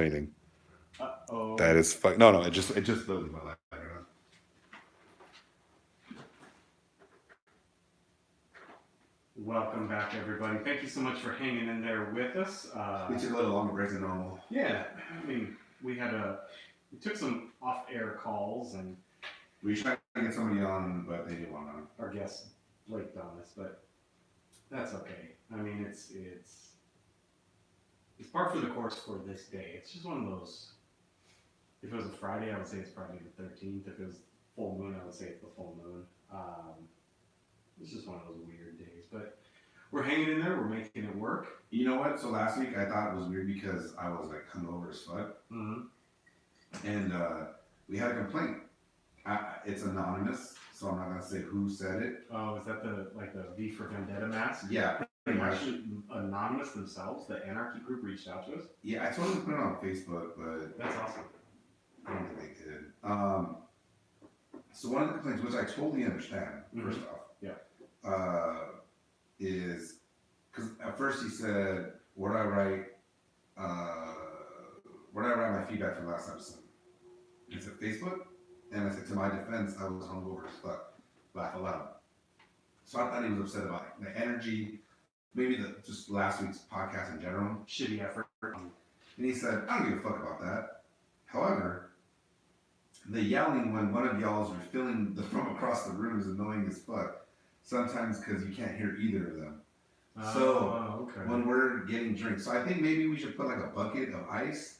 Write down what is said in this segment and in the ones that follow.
anything. Uh-oh. That is fuck. No, it just literally my life. I don't know. Welcome back, everybody. Thank you so much for hanging in there with us. We took a little longer break than normal. Yeah, I mean, we took some off-air calls, and We tried to get somebody on, but they didn't want on. our guest flaked on us, but that's okay. I mean, it's par for the course for this day. It's just one of those. If it was a Friday, I would say it's probably the 13th. If it was full moon, I would say it's the full moon. It's just one of those weird days, but we're hanging in there. We're making it work. You know what? So last week I thought it was weird because I was like hungover as fuck, and we had a complaint. It's anonymous, so I'm not gonna say who said it. Oh, is that the V for Vendetta mask? Yeah, pretty much. Actually, anonymous themselves. The Anarchy group reached out to us. Yeah, I told them to put it on Facebook, but That's awesome. I don't think they did. So one of the complaints, which I totally understand, first off, is because at first he said, "Where do I write? Where do I write my feedback from last episode?" He said Facebook, and I said, to my defense, I was hungover as fuck, laugh aloud. So I thought he was upset about the energy, maybe just last week's podcast in general. Shitty effort. And he said, "I don't give a fuck about that." However, the yelling when one of y'all is refilling the from across the room is annoying as fuck. Sometimes because you can't hear either of them. When we're getting drinks, so I think maybe we should put like a bucket of ice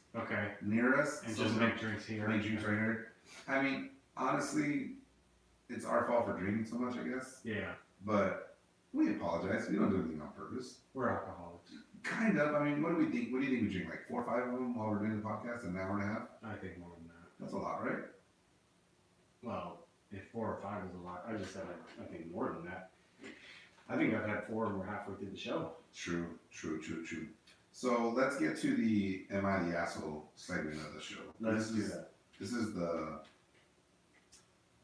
near us and just make drinks here. Make drinks right here. I mean, honestly, it's our fault for drinking so much, I guess. Yeah. But we apologize. We don't do anything on purpose. We're alcoholics. Kind of. I mean, what do we think? What do you think we drink? Like 4 or 5 of them while we're doing the podcast, an hour and a half? I think more than that. That's a lot, right? Well, if 4 or 5 is a lot, I just said I think more than that. I think I've had 4 and we're halfway through the show. True. So let's get to the Am I the Asshole segment of the show. Let's do that. This is the,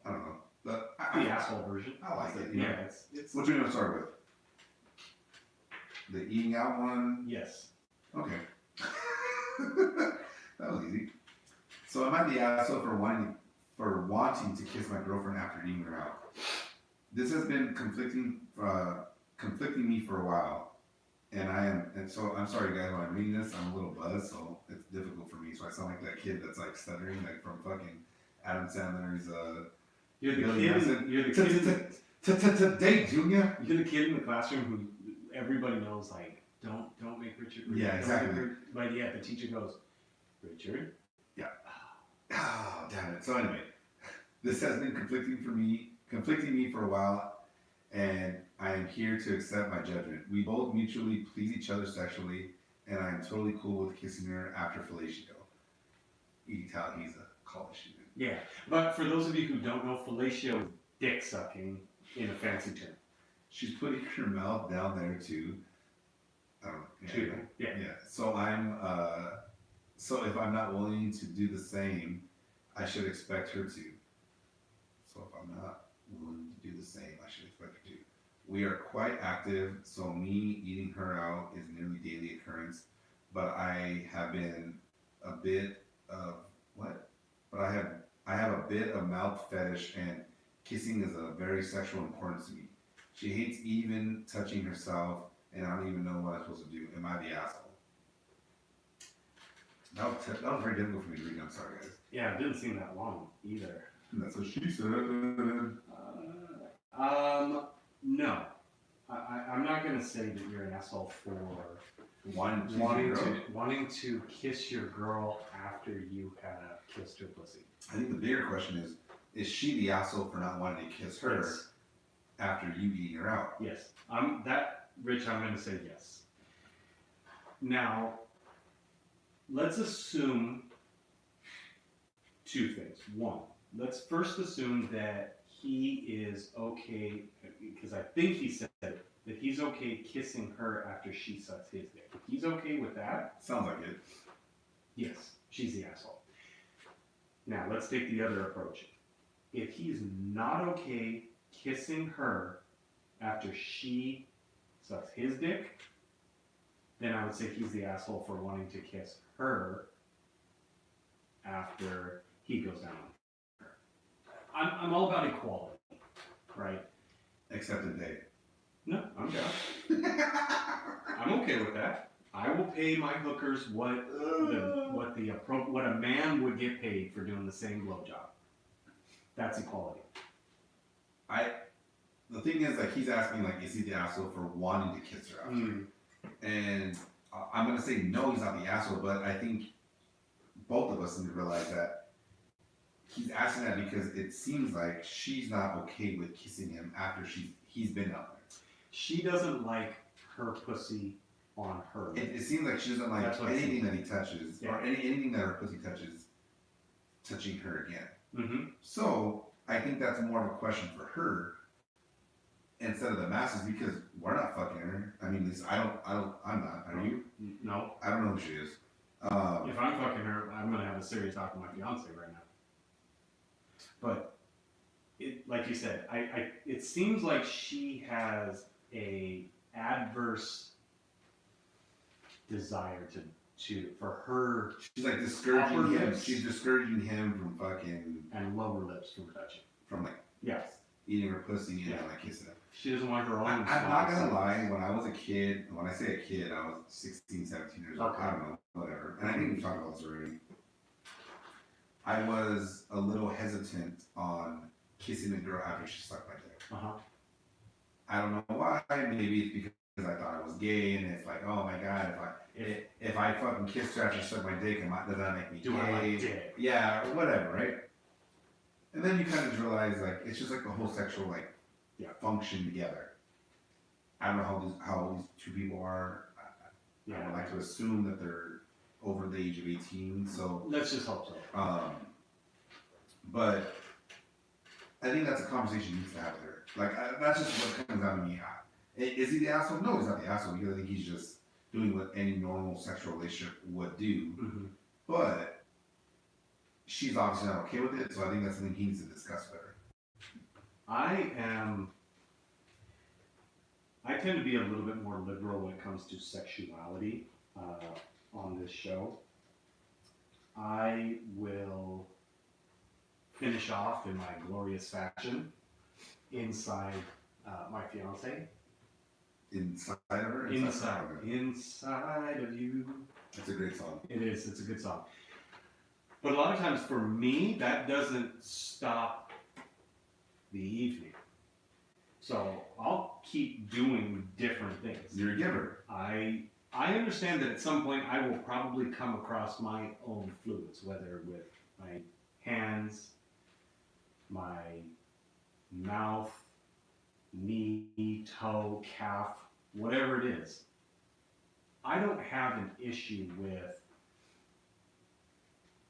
I don't know, the asshole version. I like it. Yeah, it's. What do you want to start with? The eating out one? Yes. Okay. That was easy. So am I the asshole for wanting to kiss my girlfriend after eating her out? This has been conflicting me for a while, and so I'm sorry guys when I'm reading this, I'm a little buzzed, so it's difficult for me. So I sound like that kid that's like stuttering, like from fucking Adam Sandler's. You're the kid. Today, Junior. You're the kid in the classroom who everybody knows, like, don't make Richard. Yeah, exactly. But yeah, the teacher goes, Richard. Yeah. Oh, damn it. So anyway, this has been conflicting me for a while, and I am here to accept my judgment. We both mutually please each other sexually, and I am totally cool with kissing her after fellatio. You can tell he's a college student. Yeah, but for those of you who don't know, fellatio is dick sucking in a fancy term. She's putting her mouth down there too. Yeah. So so if I'm not willing to do the same, I should expect her to. So if I'm not willing to do the same, I should expect her to. We are quite active, so me eating her out is nearly daily occurrence. But I have been a bit of I have a bit of mouth fetish, and kissing is a very sexual importance to me. She hates even touching herself, and I don't even know what I'm supposed to do. Am I the asshole? That was very difficult for me to read. I'm sorry, guys. Yeah, it didn't seem that long either. That's what she said. No. I'm not going to say that you're an asshole for wanting to kiss your girl after you have kissed her pussy. I think the bigger question is she the asshole for not wanting to kiss her after you eating her out? Yes. Rich, I'm going to say yes. Now, let's assume 2 things. 1, let's first assume that he is okay, because I think he said that he's okay kissing her after she sucks his dick. If he's okay with that. Sounds like it. Yes, she's the asshole. Now, let's take the other approach. If he's not okay kissing her after she sucks his dick, then I would say he's the asshole for wanting to kiss her after he goes down on her. I'm all about equality, right? Except in day. No, I'm down. I'm okay with that. I will pay my hookers what a man would get paid for doing the same blowjob. That's equality. The thing is, like, he's asking, like, is he the asshole for wanting to kiss her after? And I'm gonna say no, he's not the asshole, but I think both of us need to realize that he's asking that because it seems like she's not okay with kissing him after he's been out there. She doesn't like her pussy on her. It seems like she doesn't like anything that he touches, or anything that her pussy touches, touching her again. Mm-hmm. So I think that's more of a question for her instead of the masses, because we're not fucking her. I mean, I'm not. Are you? No. I don't know who she is. If I'm fucking her, I'm gonna have a serious talk with my fiance right now. But like you said, it seems like she has a adverse desire for her. She's like discouraging him. Lips. She's discouraging him from fucking and lower lips from touching. From like yes, eating her pussy and like kissing him. She doesn't want her own. I'm not gonna lie. When I was a kid, when I say a kid, I was 16, 17 years old. Okay. I don't know, whatever. And I think we've talked about this already. I was a little hesitant on kissing a girl after she sucked my dick. Uh-huh. I don't know why. Maybe it's because I thought I was gay, and it's like, oh my god, if I fucking kissed her after she sucked my dick, does that make me Do gay? I like dick? Yeah, or whatever, right? And then you kind of realize, like, it's just like the whole sexual, like, function together. I don't know how these two people are. I would like to assume that they're over the age of 18, so. Let's just hope so. But I think that's a conversation he needs to have with her. Like, that's just what comes down to me. Is he the asshole? No, he's not the asshole, because I think he's just doing what any normal sexual relationship would do. Mm-hmm. But she's obviously not okay with it, so I think that's something he needs to discuss with her. I tend to be a little bit more liberal when it comes to sexuality on this show. I will finish off in my glorious fashion inside my fiance. Inside of her? Inside of you. That's a great song. It is. It's a good song. But a lot of times for me, that doesn't stop the evening. So I'll keep doing different things. You're a giver. I understand that at some point I will probably come across my own fluids, whether with my hands, my mouth, knee, toe, calf, whatever it is. I don't have an issue with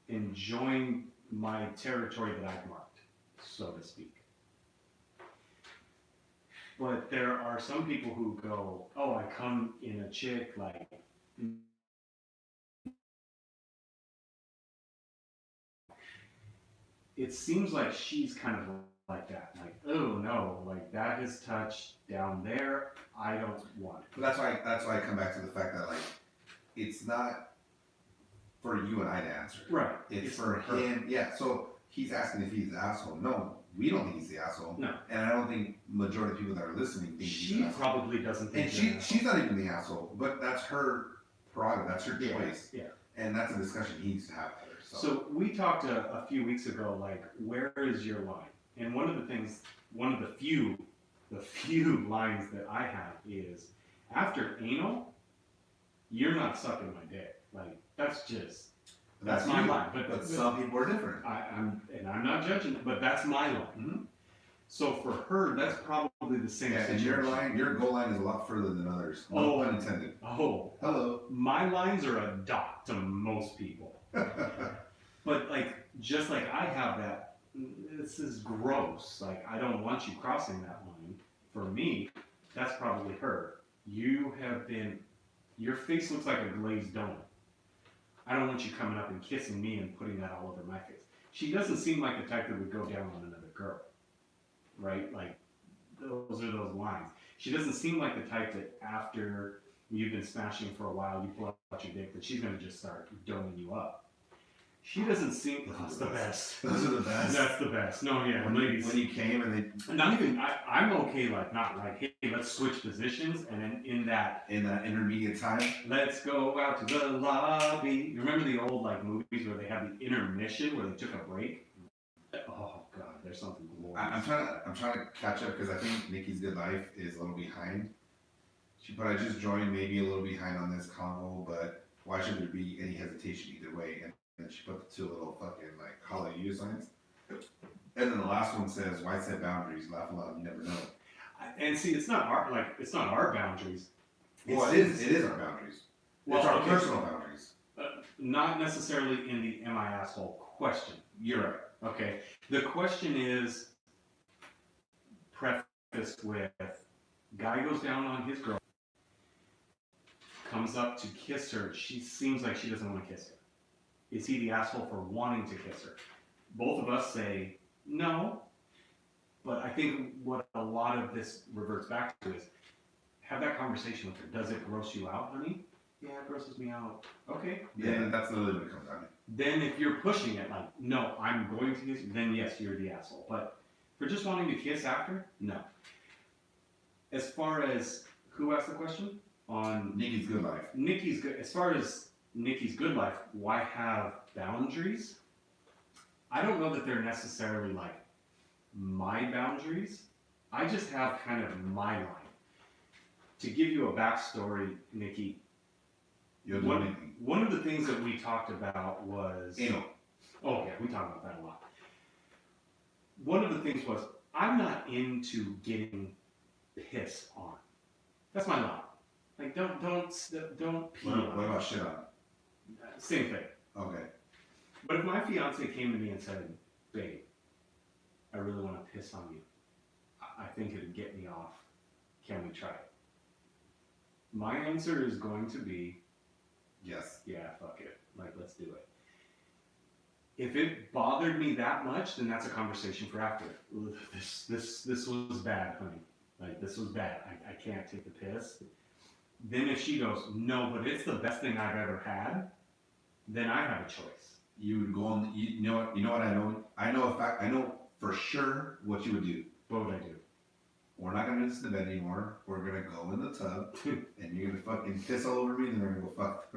enjoying my territory that I've marked, so to speak. But there are some people who go, oh, I come in a chick, like, it seems like she's kind of like that. Like, oh no, like that is touched down there, I don't want it. But that's why I come back to the fact that, like, it's not for you and I to answer. Right. It's for him. Yeah, so he's asking if he's the asshole. No, we don't think he's the asshole. No. And I don't think majority of people that are listening think he's the She asshole. probably doesn't think she's not even the asshole, but that's her prerogative, that's her choice. Yeah. And that's a discussion he needs to have with her. So we talked a few weeks ago, like, where is your line? And one of the few lines that I have is, after anal, you're not sucking my dick. Like, that's my line. But some people are different. I'm not judging, but that's my line. Mm-hmm. So for her, that's probably the same situation. And your goal line is a lot further than others. No pun intended. Oh. Hello. My lines are a dot to most people. But like, just like I have that, this is gross. Like, I don't want you crossing that line. For me, that's probably her. Your face looks like a glazed donut. I don't want you coming up and kissing me and putting that all over my face. She doesn't seem like the type that would go down on another girl, right? Like, those are those lines. She doesn't seem like the type that after you've been smashing for a while, you pull out your dick, that she's going to just start doming you up. She doesn't seem. That's the best. Those are the best. That's the best. No, yeah, ladies. When you came and they Not even. I'm okay. Like not like, hey, let's switch positions, and then in that, intermediate time. let's go out to the lobby. You remember the old like movies where they had the intermission where they took a break? Oh God, there's something glorious. I'm trying to catch up because I think Nikki's Good Life is a little behind. But I just joined maybe a little behind on this convo, but why should there be any hesitation either way? And then she put the two little fucking like hallelujah signs. And then the last one says, "Why set boundaries? Laugh aloud, you never know." And see, it's not our boundaries. Well, it is our boundaries. It's our personal boundaries. Not necessarily in the "am I asshole" question. You're right. Okay. The question is prefaced with guy goes down on his girl, comes up to kiss her. She seems like she doesn't want to kiss her. Is he the asshole for wanting to kiss her? Both of us say no, but I think what a lot of this reverts back to is have that conversation with her. Does it gross you out, honey? Yeah, it grosses me out. Okay. Yeah, that's literally what it comes down to. Then if you're pushing it like, no, I'm going to kiss you, then yes, you're the asshole. But for just wanting to kiss after, no. As far as who asked the question? On Nikki's Good Life. Nikki's good. As far as Nikki's Good Life, why have boundaries? I don't know that they're necessarily like my boundaries. I just have kind of my line. To give you a backstory, Nikki, You'll do anything. one of the things that we talked about was Anal. Oh yeah, we talk about that a lot. One of the things was I'm not into getting pissed on. That's my line. Like don't pee What on. about shit on? Same thing. Okay. But if my fiance came to me and said, "Babe, I really want to piss on you. I think it'd get me off. Can we try it?" My answer is going to be, Yes. yeah, fuck it. Like, let's do it. If it bothered me that much, then that's a conversation for after. This was bad, honey. Like, this was bad. I can't take the piss. Then if she goes, no, but it's the best thing I've ever had, then I have a choice. You would go on. You know what I know. I know for sure what you would do. What would I do? We're not gonna do this in the bed anymore. We're gonna go in the tub, and you're gonna fucking piss all over me, and then we're gonna go fuck.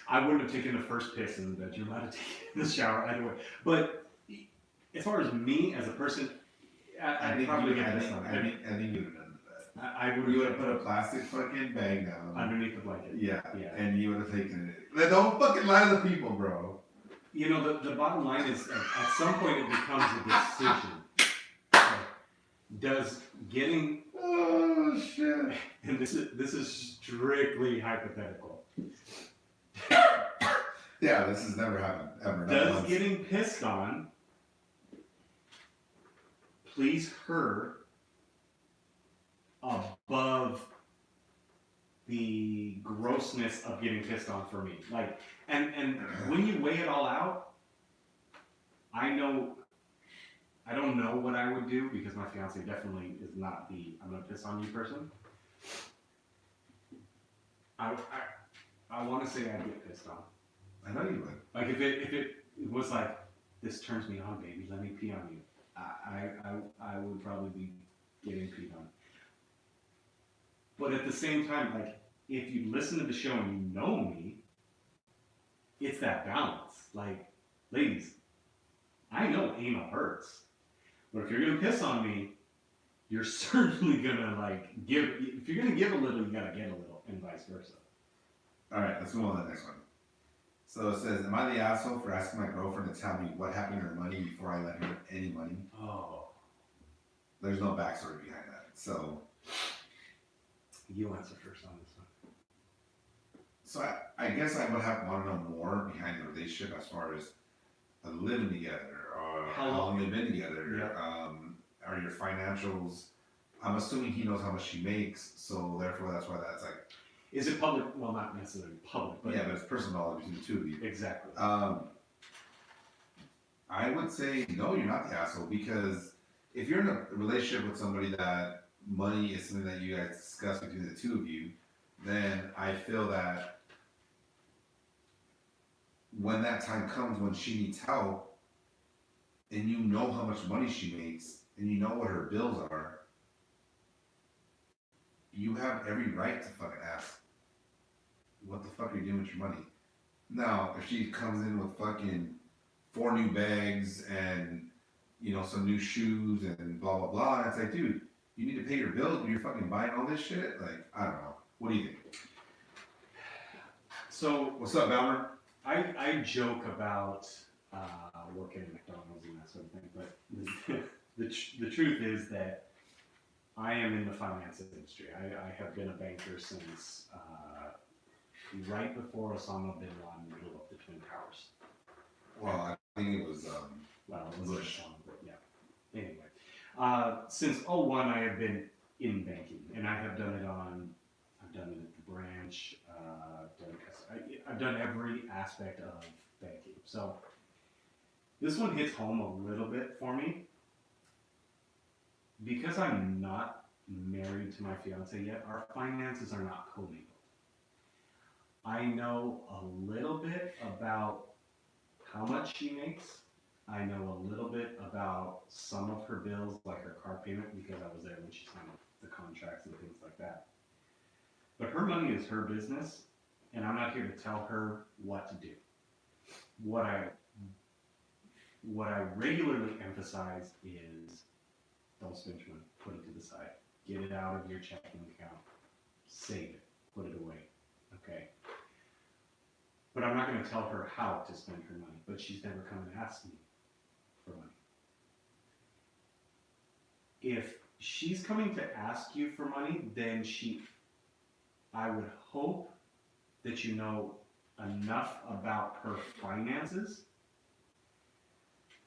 I wouldn't have taken the first piss in the bedroom. I'd have taken the shower either way. But as far as me as a person, I'd probably get this on. I think you would have done that. I would. You would have put a plastic fucking bag down underneath the blanket. Yeah. Yeah. And you would have taken it. Don't fucking lie to the people, bro. You know, the bottom line is at some point it becomes a decision. Okay. Does getting Oh shit. and this is strictly hypothetical. Yeah, this has never happened ever. Not Does once. getting pissed on please her above the grossness of getting pissed on for me? Like, and when you weigh it all out, I don't know what I would do because my fiance definitely is not the I'm gonna piss on you person. I want to say I'd get pissed on. I know you would. Like if it was like, this turns me on, baby, let me pee on you. I would probably be getting peed on. But at the same time, like if you listen to the show and you know me, it's that balance. Like, ladies, I know anal hurts, but if you're gonna piss on me, you're certainly gonna like give. If you're gonna give a little, you gotta get a little, and vice versa. All right, let's move on to the next one. So it says, am I the asshole for asking my girlfriend to tell me what happened to her money before I lent her any money? Oh, There's no backstory behind that. So you answer first on this one. So I guess I would want to know more behind the relationship as far as living together, or how long they've been together, or your financials. I'm assuming he knows how much she makes, so therefore that's why that's like. Is it public? Well, not necessarily public, but yeah, but it's personal knowledge between the two of you. Exactly. I would say no, you're not the asshole, because if you're in a relationship with somebody that money is something that you guys discuss between the two of you, then I feel that when that time comes when she needs help, and you know how much money she makes, and you know what her bills are, you have every right to fucking ask, what the fuck are you doing with your money? Now, if she comes in with fucking 4 new bags and, you know, some new shoes and blah blah blah, and it's like, dude, you need to pay your bills, but you're fucking buying all this shit. Like, I don't know. What do you think? So What's up, Balmer? I joke about working at McDonald's and that sort of thing, but the truth is that I am in the finance industry. I have been a banker since right before Osama bin Laden blew up the Twin Towers. Well, I think it was Well, it was Bush. Osama, but yeah. Anyway, since '01, I have been in banking, and I have done it I've done it at the branch, I've done every aspect of banking. So this one hits home a little bit for me because I'm not married to my fiance yet. Our finances are not commingled. I know a little bit about how much she makes. I know a little bit about some of her bills, like her car payment, because I was there when she signed the contracts and things like that. But her money is her business, and I'm not here to tell her what to do. What I regularly emphasize is don't spend your money, put it to the side. Get it out of your checking account. Save it. Put it away. Okay? But I'm not going to tell her how to spend her money, but she's never come and asked me for money. If she's coming to ask you for money, then I would hope that you know enough about her finances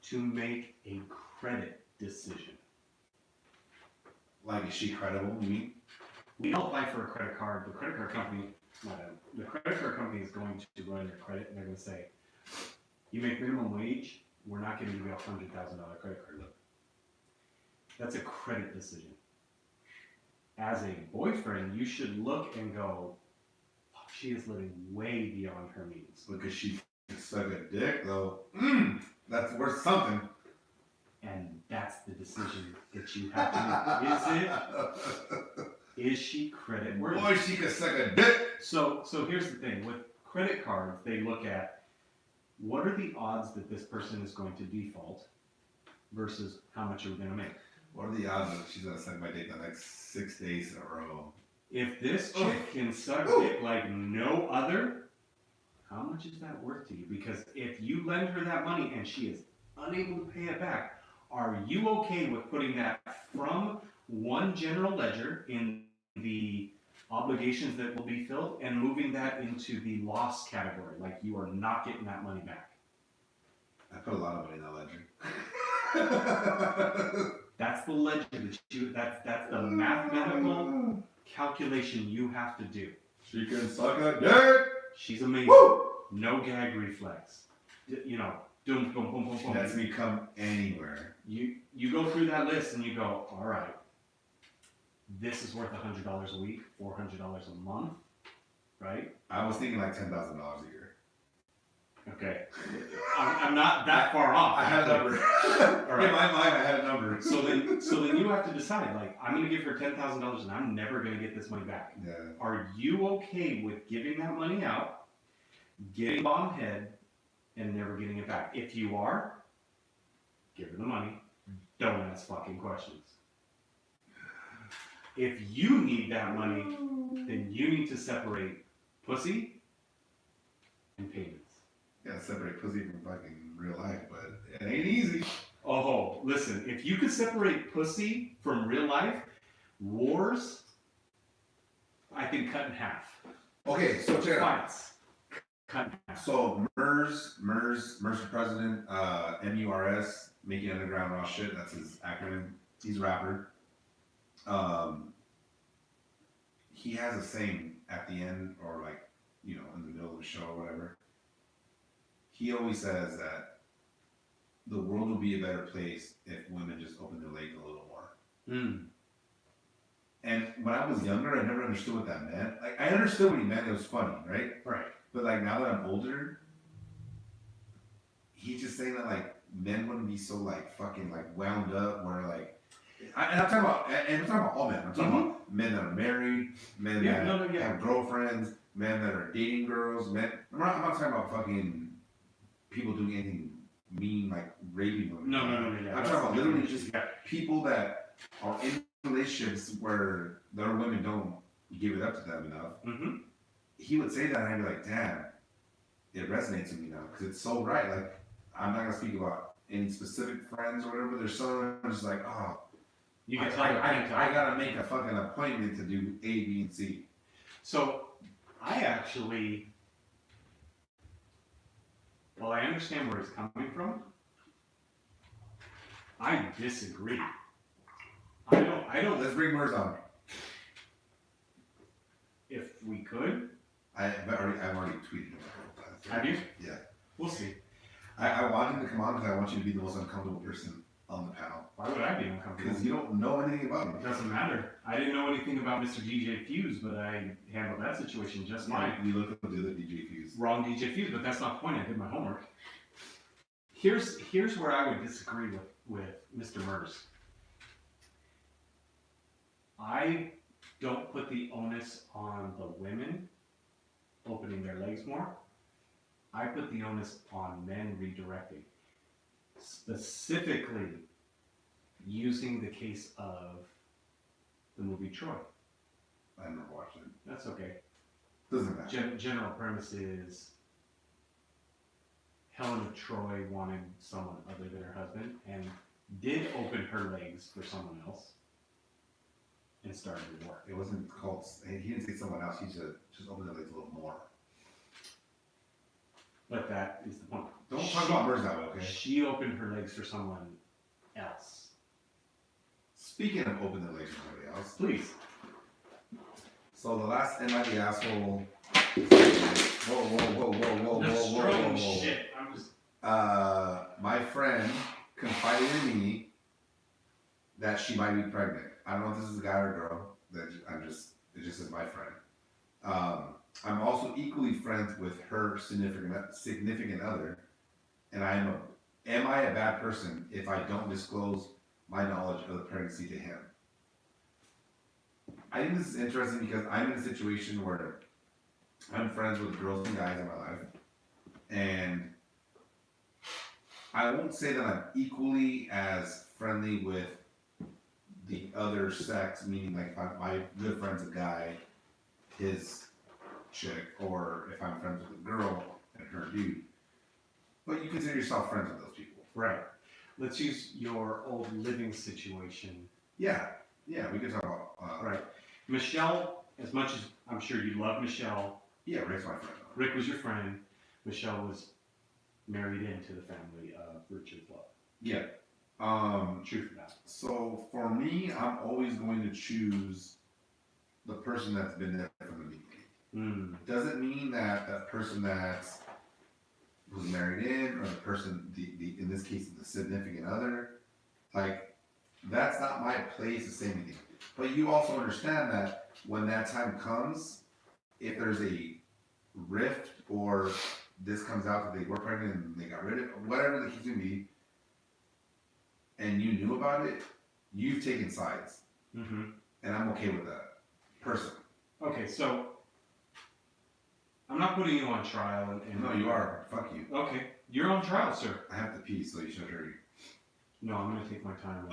to make a credit decision. like, is she credible? Me? We all apply for a credit card. The credit card company is going to run your credit, and they're going to say, you make minimum wage, we're not going to give you a $100,000 credit card limit. That's a credit decision. As a boyfriend, you should look and go, oh, she is living way beyond her means. Because she can suck a dick, though. That's worth something. And that's the decision that you have to make. Is she credit worthy? Boy, she could suck a dick. So here's the thing. With credit cards, they look at what are the odds that this person is going to default versus how much are we going to make. What are the odds that she's going to suck my dick the next 6 days in a row? If this chick can suck dick like no other, how much is that worth to you? Because if you lend her that money and she is unable to pay it back, are you okay with putting that from one general ledger in the obligations that will be filled and moving that into the loss category, like you are not getting that money back? I put a lot of money in that ledger. That's the ledger that's the mathematical calculation you have to do. She can suck a dick. She's amazing. Woo! No gag reflex. You know, boom, boom, boom, boom, boom. Lets me come anywhere. You go through that list and you go, all right, this is worth $100 a week, $400 a month, right? I was thinking like $10,000 a year. Okay, I'm not that far off. I had a number. Right. In my mind, I had a number. So then you have to decide. Like, I'm going to give her $10,000 and I'm never going to get this money back. Yeah. Are you okay with giving that money out, getting bottom head, and never getting it back? If you are, give her the money. Don't ask fucking questions. If you need that money, then you need to separate pussy and payments. Yeah, separate pussy from fucking real life, but it ain't easy. Oh, listen, if you could separate pussy from real life, wars, I think cut in half. Okay, so check it out. Fights, cut in half. So MERS for president, MURS, Making Underground Raw Shit, that's his acronym. He's a rapper. He has a saying at the end, or like, you know, in the middle of the show or whatever. He always says that the world will be a better place if women just open their legs a little more. Mm. And when I was younger, I never understood what that meant. Like, I understood what he meant. It was funny, right? Right. But like now that I'm older, he's just saying that like men wouldn't be so like fucking like wound up where like. And I'm talking about all men. I'm talking about men that are married, men that have girlfriends, men that are dating girls, men. I'm not talking about fucking people doing anything mean like raping women. No. I'm talking about literally just people that are in relationships where the other women don't give it up to them enough. Mm-hmm. He would say that, and I'd be like, damn, it resonates with me now because it's so right. Like, I'm not gonna speak about any specific friends or whatever. There's someone just like, oh, you can I gotta make a fucking appointment to do A, B, and C. So, I actually, well, I understand where it's coming from. I disagree. I don't. Let's bring Mers on. If we could. I've already tweeted him. Have you? Yeah. We'll see. I want him to come on because I want you to be the most uncomfortable person on the panel. Why would I be uncomfortable? Because you don't know anything about him. It doesn't matter. I didn't know anything about Mr. DJ Fuse, but I handled that situation just fine. We looked up the other DJ Fuse. Wrong DJ Fuse, but that's not the point. I did my homework. Here's where I would disagree with Mr. Mers. I don't put the onus on the women opening their legs more. I put the onus on men redirecting. Specifically, using the case of the movie Troy. I never watched it. That's okay. Doesn't matter. General premise is Helen of Troy wanted someone other than her husband and did open her legs for someone else and started the war. It wasn't called. He didn't say someone else. He just opened the legs a little more. But that is the point. Don't talk about Mers that way, okay? She opened her legs for someone else. Speaking of opening the legs for somebody else, Please. so the last Am I the Asshole? Whoa. Shit. I'm just. My friend confided in me that she might be pregnant. I don't know if this is a guy or a girl. It just says my friend. I'm also equally friends with her significant other, and am I a bad person if I don't disclose my knowledge of the pregnancy to him? I think this is interesting because I'm in a situation where I'm friends with girls and guys in my life, and I won't say that I'm equally as friendly with the other sex, meaning like if my good friend's a guy, his chick, or if I'm friends with a girl and her dude. But you consider yourself friends with those people. Right. Let's use your old living situation. Yeah, we can talk about. Right. Michelle, as much as I'm sure you love Michelle. Yeah, Rick's my friend. Rick was your friend. Michelle was married into the family of Richard Love. Yeah. Truth about it. So for me, I'm always going to choose the person that's been there from the beginning. Doesn't mean that that person that was married in, or the person, the in this case, the significant other, like, that's not my place to say anything. But you also understand that when that time comes, if there's a rift or this comes out that they were pregnant and they got rid of it, whatever the case may be, and you knew about it, you've taken sides. Mm-hmm. And I'm okay with that, personally. Okay, so I'm not putting you on trial. No, you are. Fuck you. Okay, you're on trial, sir. I have to pee, so you should hurry. No, I'm going to take my time.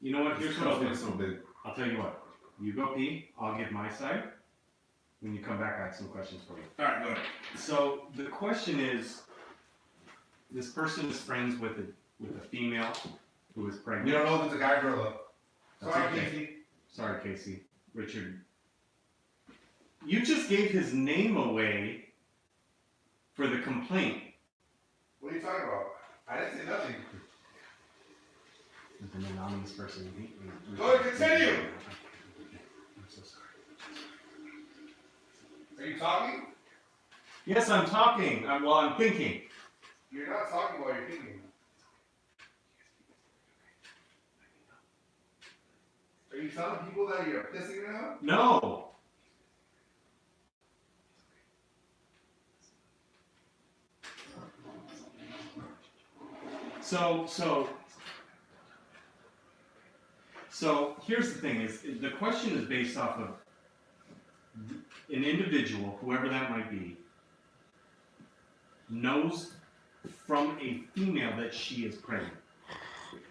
You know what? Here's what I'll do. So big. I'll tell you what. You go pee. I'll give my side. When you come back, I have some questions for you. All right, go ahead. So the question is, this person is friends with a female who is pregnant. We don't know if it's a guy or girl, though. That's Sorry, okay. Casey. Sorry, Casey. Richard. You just gave his name away for the complaint. What are you talking about? I didn't say nothing. With an anonymous person. Go ahead, continue. I'm so sorry. Are you talking? Yes, I'm talking. I'm thinking. You're not talking while you're thinking. Are you telling people that you're pissing them off? No. So here's the thing: is the question is based off of an individual, whoever that might be, knows from a female that she is pregnant,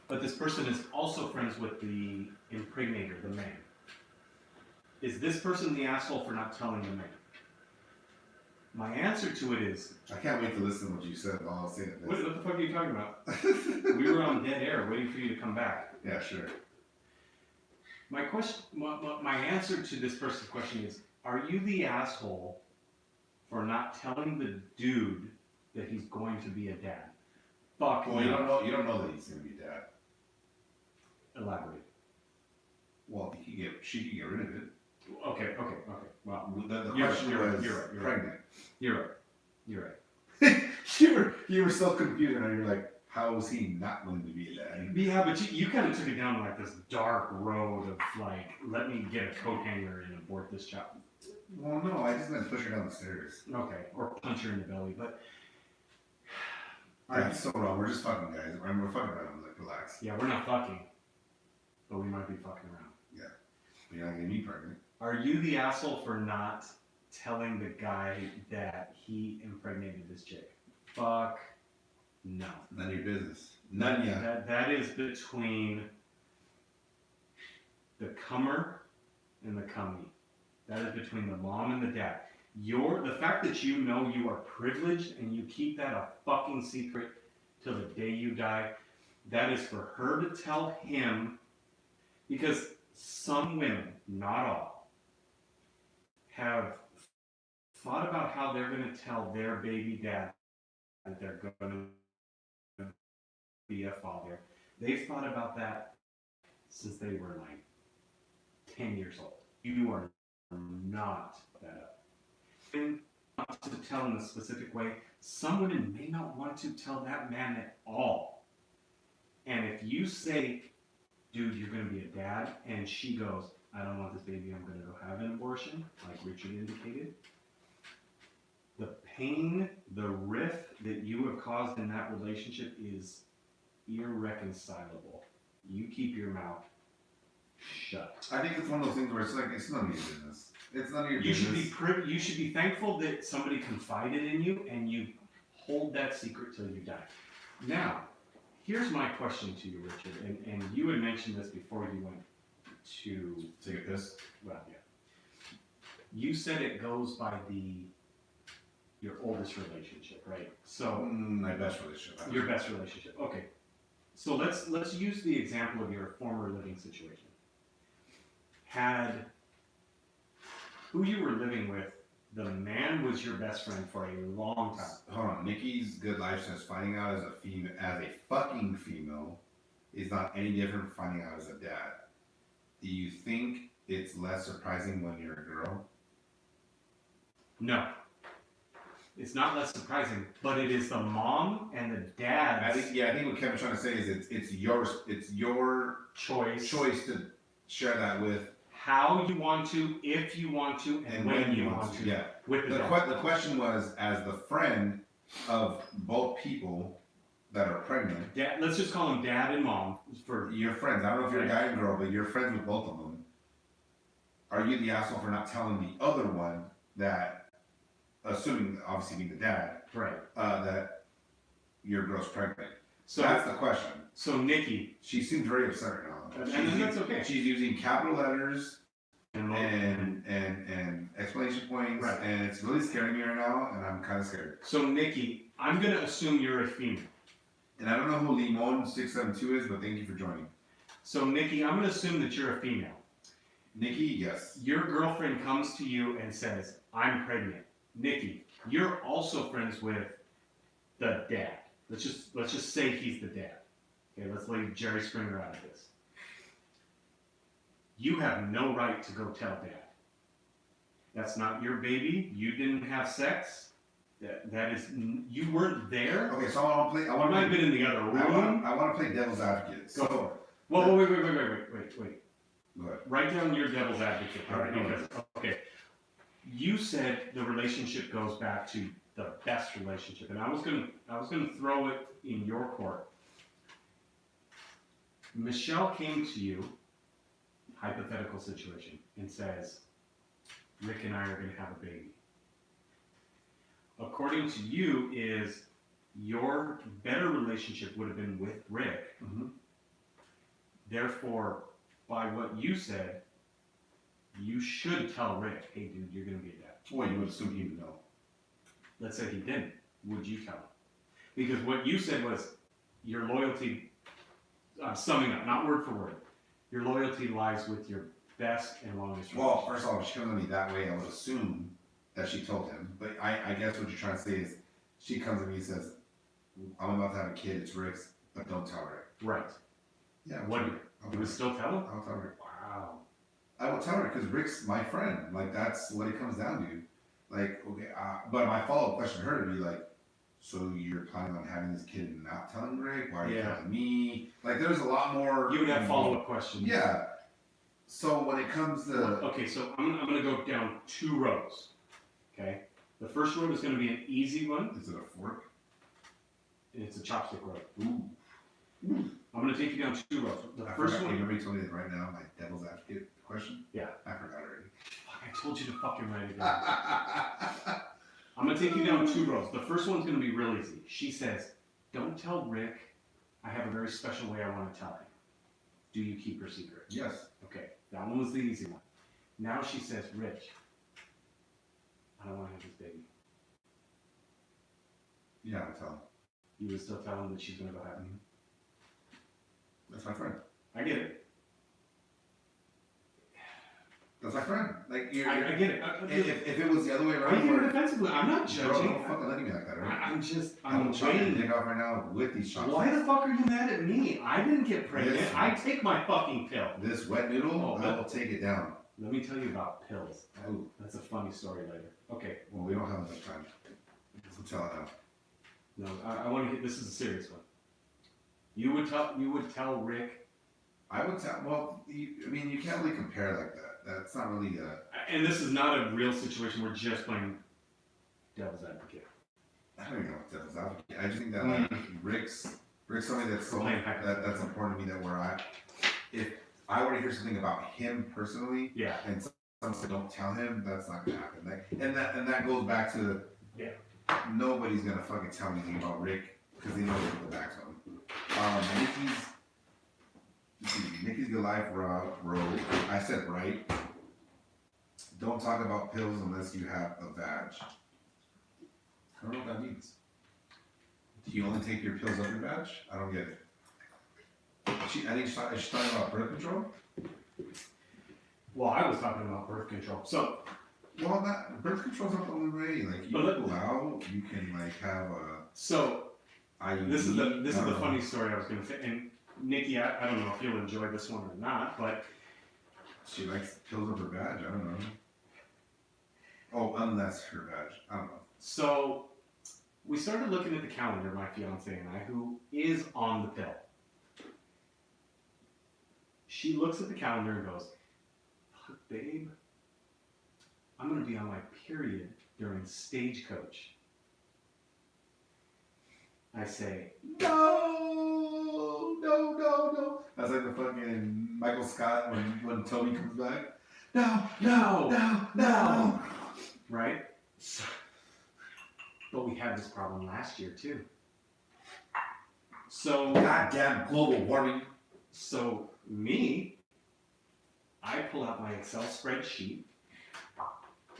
but this person is also friends with the impregnator, the man. Is this person the asshole for not telling the man? My answer to it is... I can't wait to listen to what you said while I was saying What this. the fuck are you talking about? We were on dead air waiting for you to come back. Yeah, sure. My question, my answer to this person's question is, are you the asshole for not telling the dude that he's going to be a dad? Fuck Well, no. you don't know that he's gonna be dad. Elaborate. Well, she could get rid of it. Okay. Well, The You're question right, was you're right. pregnant. you're right. You were so confused, and you're like, how is he not going to be a dad? Yeah, but you kind of took it down like this dark road of like, let me get a coat hanger and abort this child. Well, no, I just meant push her down the stairs. Okay, or punch her in the belly, but... That's so wrong. We're just fucking guys. We're fucking around. Like, relax. Yeah, we're not fucking, but we might be fucking around. You're not getting me pregnant. Are you the asshole for not telling the guy that he impregnated this chick? Fuck no. None of your business. None yet. That is between the comer and the cummy. That is between the mom and the dad. The fact that you know you are privileged and you keep that a fucking secret till the day you die, that is for her to tell him, because some women, not all, have thought about how they're going to tell their baby dad that they're going to be a father. They've thought about that since they were like 10 years old. You are not that up. And not to tell in a specific way, some women may not want to tell that man at all. And if you say, dude, you're going to be a dad, and she goes, I don't want this baby, I'm going to go have an abortion, like Richard indicated, the pain, the rift that you have caused in that relationship is irreconcilable. You keep your mouth shut. I think it's one of those things where it's like, it's none of your business. It's none of your You business. should be thankful that somebody confided in you and you hold that secret till you die. Now, here's my question to you, Richard, and you had mentioned this before you went to... Take a piss. Well, yeah. You said it goes by your oldest relationship, right? So My best relationship. your best relationship. Okay. So let's use the example of your former living situation. Had who you were living with, the man was your best friend for a long time. Hold on. Nikki's good life says finding out as a fucking female is not any different from finding out as a dad. Do you think it's less surprising when you're a girl? No. It's not less surprising, but it is the mom and the dad. I think what Kevin's trying to say is it's your choice to share that with how you want to, if you want to, and when you want to. Yeah. With the The question was, as the friend of both people that are pregnant, dad, let's just call them dad and mom for your friends. I don't know if you're a guy and girl, but you're friends with both of them. Are you the asshole for not telling the other one that, assuming obviously being the dad, right, that your girl's pregnant? So that's the question. So Nikki, she seems very upset right now. And that's okay. She's using capital letters and exclamation points, right. And it's really scaring me right now, and I'm kind of scared. So Nikki, I'm gonna assume you're a female. And I don't know who Limon672 is, but thank you for joining. So Nikki, I'm gonna assume that you're a female. Nikki, yes. Your girlfriend comes to you and says, I'm pregnant. Nikki, you're also friends with the dad. Let's just say he's the dad. Okay, let's leave Jerry Springer out of this. You have no right to go tell dad. That's not your baby. You didn't have sex. That is, you weren't there. Okay, so I want to You might have been in the other room. I want to play devil's advocate. Go for it. Well, wait. Go ahead. Write down your devil's advocate. All right, because, okay. You said the relationship goes back to the best relationship, and I was gonna throw it in your court. Michelle came to you, hypothetical situation, and says, Rick and I are going to have a baby. According to you, is your better relationship would have been with Rick. Mm-hmm. Therefore, by what you said, you should tell Rick, hey dude, you're going to be a dad. Well, you would assume he would know. Let's say he didn't. Would you tell him? Because what you said was your loyalty, summing up, not word for word, your loyalty lies with your best and longest Well, relationship. first of all, if she comes to me that way, I would assume that she told him. But I guess what you're trying to say is she comes to me and says, I'm about to have a kid, it's Rick's, but don't tell Rick. Right. Yeah, What? I'll You would still tell him? I'll tell Rick. Wow. I will tell her because Rick's my friend. Like, that's what it comes down to. Like, okay, but my follow-up question to her would be like, so you're planning on having this kid and not telling Rick? Why are you Yeah. telling me? Like, there's a lot more. You would have follow-up questions. Yeah. So when it comes to, Okay, so I'm going to go down 2 rows. Okay? The first road is going to be an easy one, is it a fork? and it's a chopstick road. Ooh. I'm going to take you down 2 rows. The I first forgot, one. remember you told me that right now, my devil's advocate question? Yeah. I forgot already. Fuck, I told you to fucking write it down. I'm going to take you down 2 rows. The first one's going to be real easy. She says, don't tell Rick. I have a very special way I want to tell him. Do you keep her secret? Yes. Okay, that one was the easy one. Now she says, Rich, I don't want to have this baby. Yeah, I'll tell him. You would still tell him that she's going to go have him. That's my friend. I get it. That's my friend. Like, I get it. if it was the other way Why are around, you where, getting defensively? I'm not bro, judging. don't fucking look at me like that, alright? I'm chopping your waiting. dick off right now with these chopsticks. Why the fuck are you mad at me? I didn't get pregnant. Yes. I take my fucking pill. This wet noodle, Oh, I will take it down. Let me tell you about pills. Oh, That's a funny story later. Okay, well, we don't have enough time. So tell it now. no, I want to hit. This is a serious one. You would tell Rick, I would tell, well, I mean, you can't really compare like that. That's not really and this is not a real situation. We're just playing devil's advocate. I don't even know what devil's advocate. I just think that, like, Rick's something that's so, Playing hypothetical. that's important to me that if I were to hear something about him personally, Yeah. and someone said don't tell him, that's not gonna happen. Like, and that goes back to Yeah. nobody's gonna fucking tell me anything about Rick because they know they're gonna go back to him. Nikki's Good Life Road. I said right. Don't talk about pills unless you have a vag. I don't know what that means. Do you only take your pills up your vag? I don't get it. I think she's talking about birth control. Well, I was talking about birth control. So, Well, birth control's not the only way. Like, you But can go out, you can like have a so IUD. this is I the don't know. funny story I was going to say. And Nikki, I don't know if you'll enjoy this one or not, but She likes pills up her vag. I don't know. Oh, unless her vag. I don't know. so we started looking at the calendar, my fiance and I, who is on the pill. She looks at the calendar and goes, "Fuck, babe, I'm going to be on my period during Stagecoach." I say, No. That's like the fucking Michael Scott when Toby comes back. no. Right? So, but we had this problem last year too. So, Goddamn global warming. so I pull out my Excel spreadsheet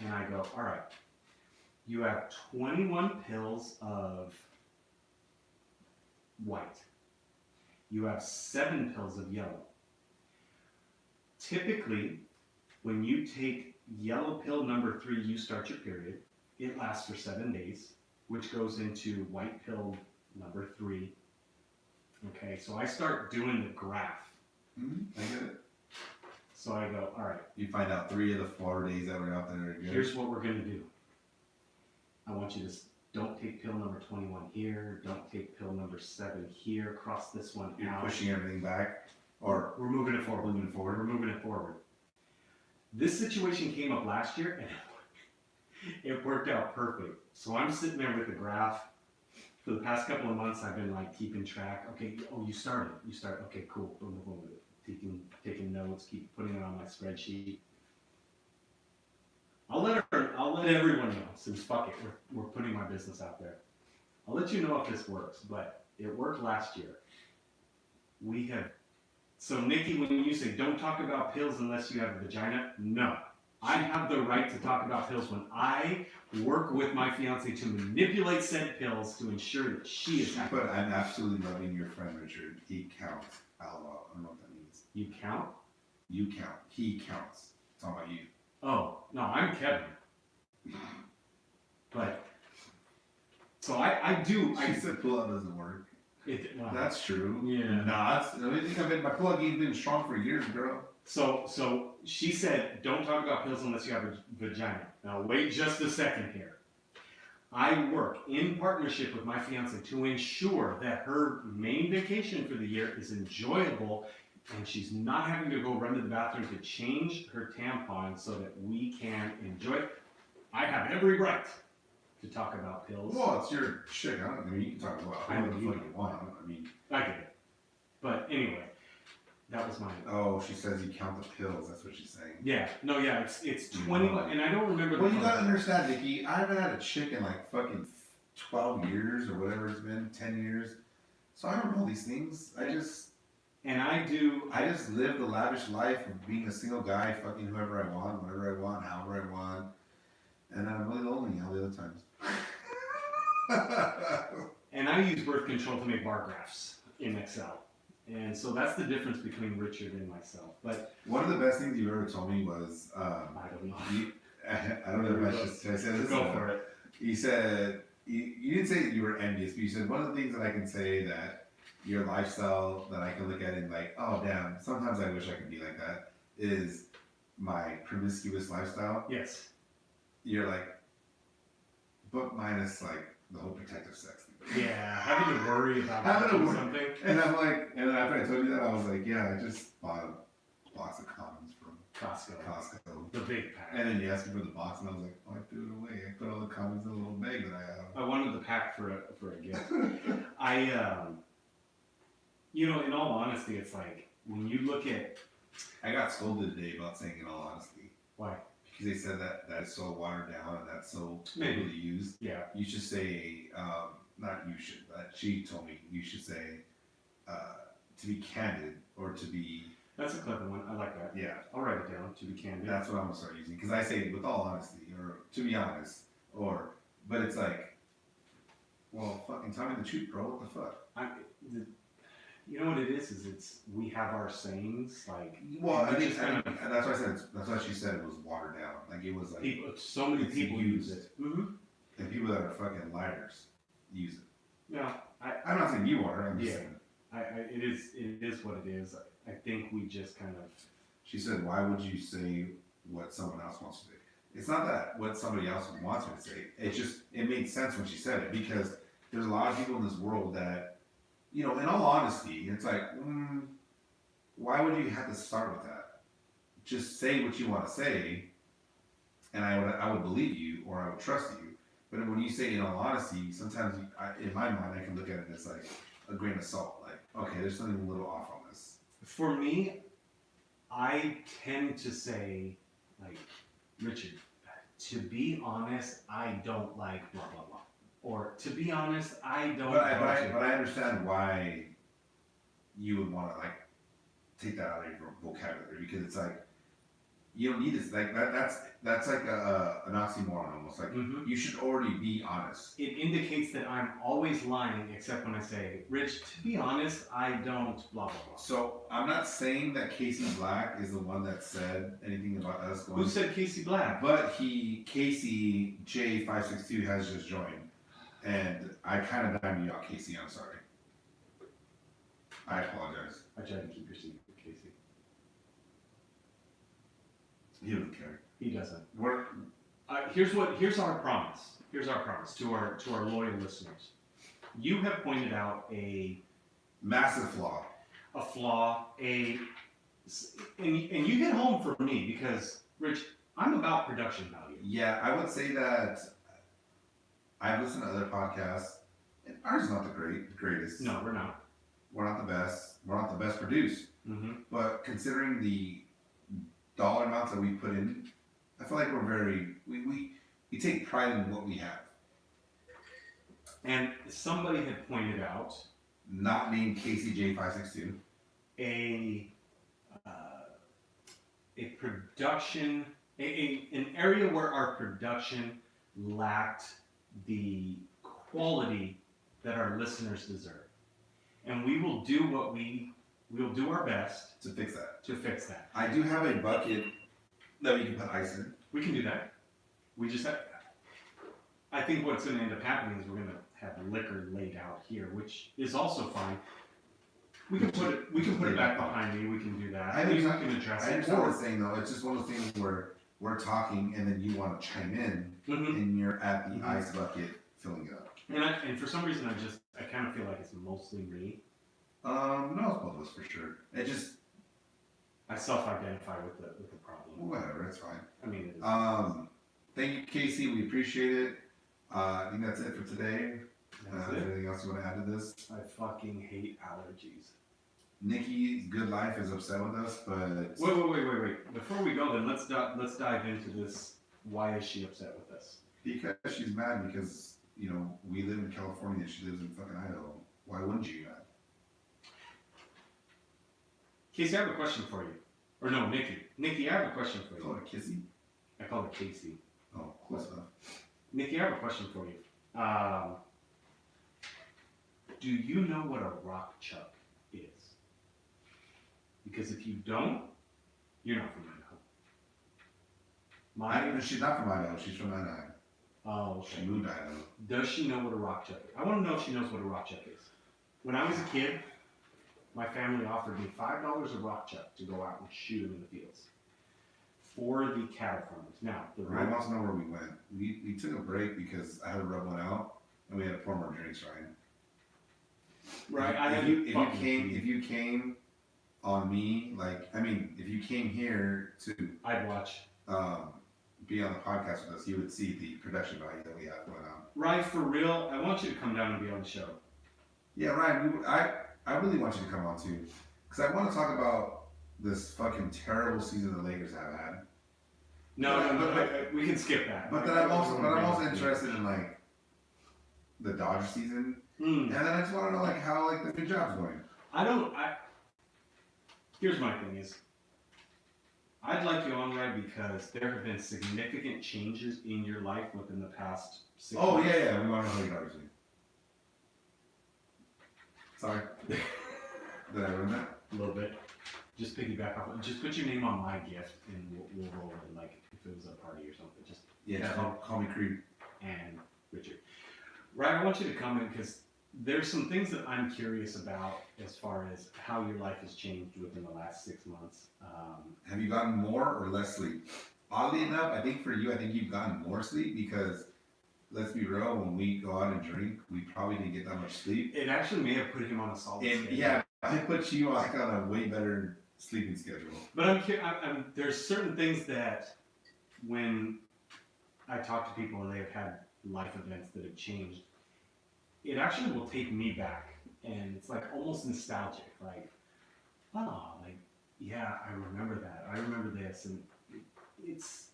and I go, all right, you have 21 pills of white. You have 7 pills of yellow. Typically, when you take yellow pill number 3, you start your period. It lasts for 7 days, which goes into white pill number 3. Okay, so I start doing the graph. I get it. So I go, all right, You find out 3 of the 4 days that were out there. Again. here's what we're going to do. I want you to don't take pill number 21 here. Don't take pill number 7 here. Cross this one You're out. pushing everything back, or We're moving it forward. moving forward. We're moving it forward. This situation came up last year, and it worked out perfect. So I'm sitting there with the graph, for the past couple of months, I've been like keeping track. Okay, oh, you started. Okay, cool. Boom, boom, boom. Taking notes, keep putting it on my spreadsheet. I'll let everyone know, since fuck it, we're putting my business out there. I'll let you know if this works, but it worked last year. So Nikki, when you say don't talk about pills unless you have a vagina, no. I have the right to talk about pills when I work with my fiance to manipulate said pills to ensure that she is happy. But I'm absolutely loving your friend Richard. He counts. LOL. I don't know what that means. You count? You count. He counts. It's all about you. Oh, no, I'm Kevin. But, so I do. She said pull-out doesn't work. Well, That's true. Yeah. Nah, that's the only thing I've been, my plug-in's been strong for years, girl. So she said, don't talk about pills unless you have a vagina. Now wait just a second here. I work in partnership with my fiance to ensure that her main vacation for the year is enjoyable and she's not having to go run to the bathroom to change her tampon so that we can enjoy it. I have every right to talk about pills. Well, it's your shit. I mean, you can talk about whatever the fuck you want. I mean, I get it. But anyway, that was mine. oh, she says you count the pills. That's what she's saying. Yeah, no, yeah, it's 20, and I don't remember the Well, you color. gotta understand, Nikki. I haven't had a chick in like fucking 12 years or whatever it's been, 10 years. So I don't know these things. I just live the lavish life of being a single guy, fucking whoever I want, whenever I want, however I want. And I'm really lonely all the other times. And I use birth control to make bar graphs in Excel. And so that's the difference between Richard and myself. But one of the best things you ever told me was, I don't know. I don't know if I said this. Go for it. You said, you didn't say that you were envious, but you said one of the things that I can say that your lifestyle that I can look at and like, oh damn, sometimes I wish I could be like that, is my promiscuous lifestyle. Yes. You're like, but minus like the whole protective sex thing. Yeah, having to worry about Having to doing worry. something. And I'm like, and then after I told you that, I was like, yeah, I just bought a box of condoms from Costco. The big pack. And then you asked me for the box, and I was like, oh, I threw it away. I put all the condoms in a little bag that I have. I wanted the pack for a gift. In all honesty, it's like, when you look at... I got scolded today about saying in all honesty. Why? Because they said that that's so watered down and that's so Maybe. overly used. Yeah. You should say, not you should, but she told me you should say to be candid or to be. That's a clever one. I like that. Yeah. I'll write it down, to be candid. That's what I'm gonna start using because I say with all honesty or to be honest but it's like, well, fucking tell me the truth, bro. What the fuck? You know what it is we have our sayings, like... Well, and I think, just kind of- and that's why I said, that's why she said it was watered down. Like it was like, so many it's people use used. it. Mm-hmm. and people that are fucking liars use it. No, I'm not saying you are. I'm just Yeah. saying. It is what it is. I think we just kind of... She said, why would you say what someone else wants to say? It's not that what somebody else wants me to say. It's just, it made sense when she said it because there's a lot of people in this world that, in all honesty, it's like, why would you have to start with that? Just say what you want to say, and I would believe you or I would trust you. But when you say in all honesty, sometimes in my mind I can look at it as like a grain of salt. Like, okay, there's something a little off on this. For me, I tend to say, like, Richard, to be honest, I don't like blah, blah, blah. Or, to be honest, I don't But I understand why you would want to like take that out of your vocabulary because it's like you don't need this. Like that's like an oxymoron almost. Like Mhm. you should already be honest. It indicates that I'm always lying, except when I say, Rich, to be honest, I don't blah, blah, blah. So I'm not saying that Casey Black is the one that said anything about us going. Who said Casey Black? But Casey J562 has just joined, and I kind of dimed you out, Casey. I'm sorry. I apologize. I tried to keep your secret, Casey. He doesn't care. He doesn't. We're Here's our promise. Here's our promise to our loyal listeners. You have pointed out a massive flaw. flaw, and you hit home for me because, Rich, I'm about production value. Yeah, I would say that I've listened to other podcasts, Ours is not the greatest. No, we're not. We're not the best. We're not the best produced. Mm-hmm. But considering the dollar amounts that we put in, I feel like we're we take pride in what we have. And somebody had pointed out Not named KCJ562. a production, an area where our production lacked the quality that our listeners deserve. And we will do we'll do our best To fix that. to fix that. I do have a bucket that we can put ice in. We can do that. We just have, I think what's going to end up happening is we're going to have liquor laid out here, which is also fine. We can put it back behind me. We can do that. I We understand- can address I it. understand what you're saying though. It's just one of those things where we're talking and then you want to chime in Mhm. and you're at the Mhm. ice bucket filling it up. And for some reason, I kind of feel like it's mostly me. No, it's both of us for sure. It just I self-identify with the problem. whatever, it's fine. I mean, it is. Thank you, Casey. We appreciate it. I think that's it for today. That's Is there it. anything else you want to add to this? I fucking hate allergies. Nikki, Good Life, is upset with us, but Wait. Before we go, then let's dive into this. Why is she upset with us? because she's mad because we live in California. She lives in fucking Idaho. Why wouldn't you be mad? Casey, I have a question for you. Or no, Nikki. Nikki, I have a question for Call you. her Kissy? I call her Casey. Oh, close enough. Nikki, I have a question for you. Do you know what a rock chuck is? Because if you don't, you're not from Idaho. She's not from Idaho. She's from Anaheim. Oh, She okay. moved to Idaho. Does she know what a rock chuck is? I want to know if she knows what a rock chuck is. When I was a kid, my family offered me $5 a rock chuck to go out and shoot in the fields for the cattle farmers. Now, the Ryan wants to know where we went. We took a break because I had to rub one out and we had to pour more drinks, Ryan. right? If you came on me, if you came here to I'd watch. be on the podcast with us, you would see the production value that we have going on. Right, for real, I want you to come down and be on the show. Yeah, Ryan, I really want you to come on too, because I want to talk about this fucking terrible season the Lakers have had. No, we can skip that. But then I'm also interested in the Dodger season, and then I just want to know how the new job's going. Here's my thing is, I'd like you on, Ryan, because there have been significant changes in your life within the past 6 Oh months. yeah, we want to know how your Dodgers doing. Sorry, did I ruin that? A little bit. Just piggyback off. Just put your name on my gift, and we'll roll it if it was a party or something. Just Yeah, just call me Creed. and Richard. Ryan, I want you to come in because there's some things that I'm curious about as far as how your life has changed within the last 6 months. Have you gotten more or less sleep? Oddly enough, I think for you, you've gotten more sleep because, let's be real, when we go out and drink, we probably didn't get that much sleep. It actually may have put him on a solid And schedule. yeah, I put you on a way better sleeping schedule. But there's certain things that when I talk to people and they've had life events that have changed, it actually will take me back, and it's almost nostalgic. Yeah, I remember that. I remember this, and it's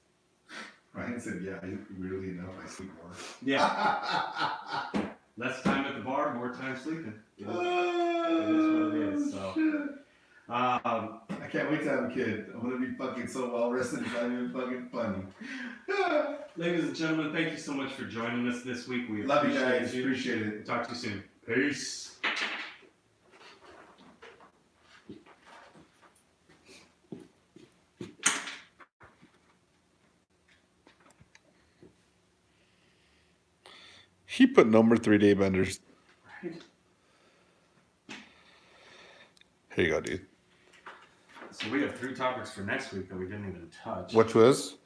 Ryan said, yeah, weirdly enough, I sleep more. yeah. Less time at the bar, more time sleeping. It is what it is. So, I can't wait to have a kid. I'm gonna be fucking so well rested. It's not even fucking funny. ladies and gentlemen, thank you so much for joining us this week. We Love you appreciate guys. you. Appreciate it. Talk to you soon. Peace. He put number 3-day benders. Right. Here you go, dude. So we have 3 topics for next week that we didn't even touch. Which was?